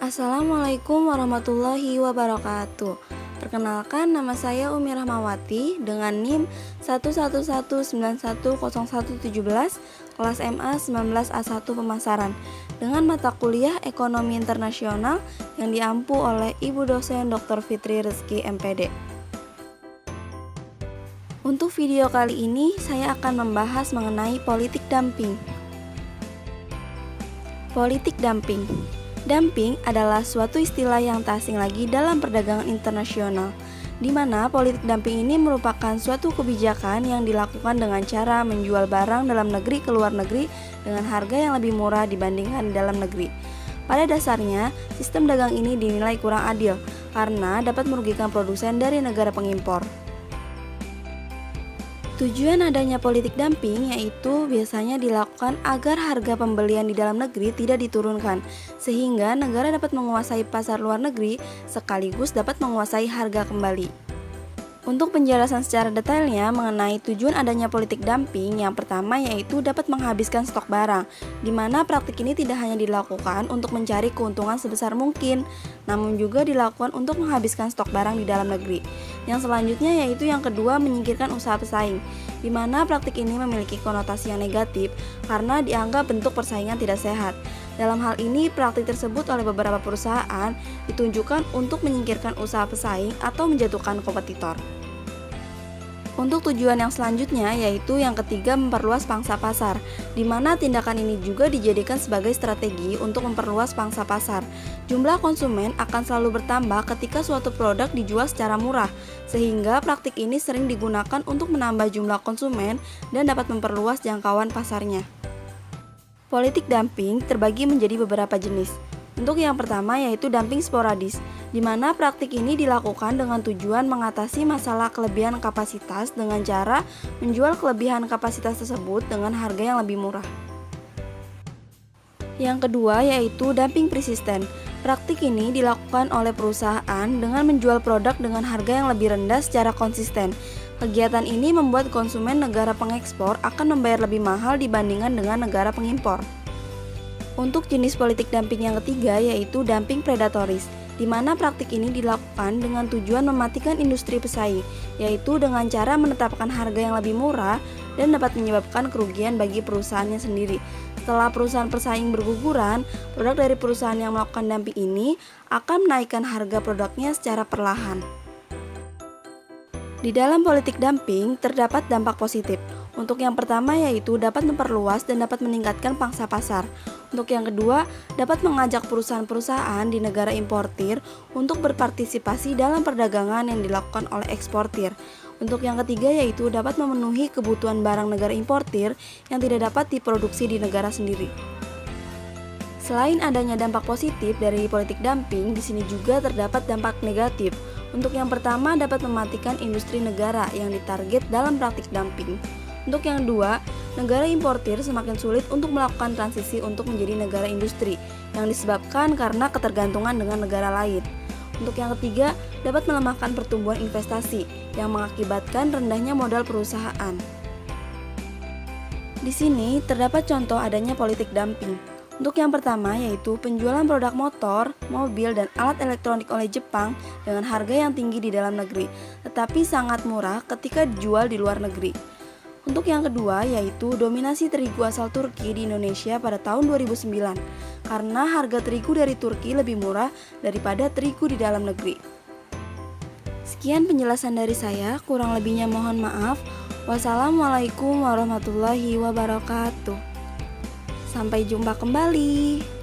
Assalamualaikum warahmatullahi wabarakatuh. Perkenalkan, nama saya Umi Rahmawati dengan NIM 111910117, kelas MA 19A1 Pemasaran, dengan mata kuliah Ekonomi Internasional yang diampu oleh Ibu dosen Dr. Fitri Rizky MPD. Untuk video kali ini, saya akan membahas mengenai politik dumping. Politik dumping. Dumping adalah suatu istilah yang tak asing lagi dalam perdagangan internasional, di mana politik dumping ini merupakan suatu kebijakan yang dilakukan dengan cara menjual barang dalam negeri ke luar negeri dengan harga yang lebih murah dibandingkan di dalam negeri. Pada dasarnya, sistem dagang ini dinilai kurang adil karena dapat merugikan produsen dari negara pengimpor. Tujuan adanya politik dumping yaitu biasanya dilakukan agar harga pembelian di dalam negeri tidak diturunkan, sehingga negara dapat menguasai pasar luar negeri sekaligus dapat menguasai harga kembali. Untuk penjelasan secara detailnya mengenai tujuan adanya politik dumping, yang pertama yaitu dapat menghabiskan stok barang, di mana praktik ini tidak hanya dilakukan untuk mencari keuntungan sebesar mungkin, namun juga dilakukan untuk menghabiskan stok barang di dalam negeri. Yang selanjutnya yaitu yang kedua, menyingkirkan usaha pesaing, di mana praktik ini memiliki konotasi yang negatif karena dianggap bentuk persaingan tidak sehat. Dalam hal ini, praktik tersebut oleh beberapa perusahaan ditunjukkan untuk menyingkirkan usaha pesaing atau menjatuhkan kompetitor. Untuk tujuan yang selanjutnya yaitu yang ketiga, memperluas pangsa pasar, di mana tindakan ini juga dijadikan sebagai strategi untuk memperluas pangsa pasar. Jumlah konsumen akan selalu bertambah ketika suatu produk dijual secara murah, sehingga praktik ini sering digunakan untuk menambah jumlah konsumen dan dapat memperluas jangkauan pasarnya. Politik dumping terbagi menjadi beberapa jenis. Untuk yang pertama yaitu dumping sporadis, di mana praktik ini dilakukan dengan tujuan mengatasi masalah kelebihan kapasitas dengan cara menjual kelebihan kapasitas tersebut dengan harga yang lebih murah. Yang kedua yaitu dumping persisten. Praktik ini dilakukan oleh perusahaan dengan menjual produk dengan harga yang lebih rendah secara konsisten. Kegiatan ini membuat konsumen negara pengekspor akan membayar lebih mahal dibandingkan dengan negara pengimpor. Untuk jenis politik dumping yang ketiga yaitu dumping predatoris, di mana praktik ini dilakukan dengan tujuan mematikan industri pesaing, yaitu dengan cara menetapkan harga yang lebih murah dan dapat menyebabkan kerugian bagi perusahaannya sendiri. Setelah perusahaan pesaing berguguran, produk dari perusahaan yang melakukan dumping ini akan menaikkan harga produknya secara perlahan. Di dalam politik dumping terdapat dampak positif. Untuk yang pertama yaitu dapat memperluas dan dapat meningkatkan pangsa pasar. Untuk yang kedua, dapat mengajak perusahaan-perusahaan di negara importir untuk berpartisipasi dalam perdagangan yang dilakukan oleh eksportir. Untuk yang ketiga yaitu dapat memenuhi kebutuhan barang negara importir yang tidak dapat diproduksi di negara sendiri. Selain adanya dampak positif dari politik dumping, di sini juga terdapat dampak negatif. Untuk yang pertama, dapat mematikan industri negara yang ditarget dalam praktik dumping. Untuk yang kedua, negara importir semakin sulit untuk melakukan transisi untuk menjadi negara industri yang disebabkan karena ketergantungan dengan negara lain. Untuk yang ketiga, dapat melemahkan pertumbuhan investasi yang mengakibatkan rendahnya modal perusahaan. Di sini terdapat contoh adanya politik dumping. Untuk yang pertama yaitu penjualan produk motor, mobil, dan alat elektronik oleh Jepang dengan harga yang tinggi di dalam negeri, tetapi sangat murah ketika dijual di luar negeri. Untuk yang kedua yaitu dominasi terigu asal Turki di Indonesia pada tahun 2009, karena harga terigu dari Turki lebih murah daripada terigu di dalam negeri. Sekian penjelasan dari saya, kurang lebihnya mohon maaf. Wassalamualaikum warahmatullahi wabarakatuh. Sampai jumpa kembali.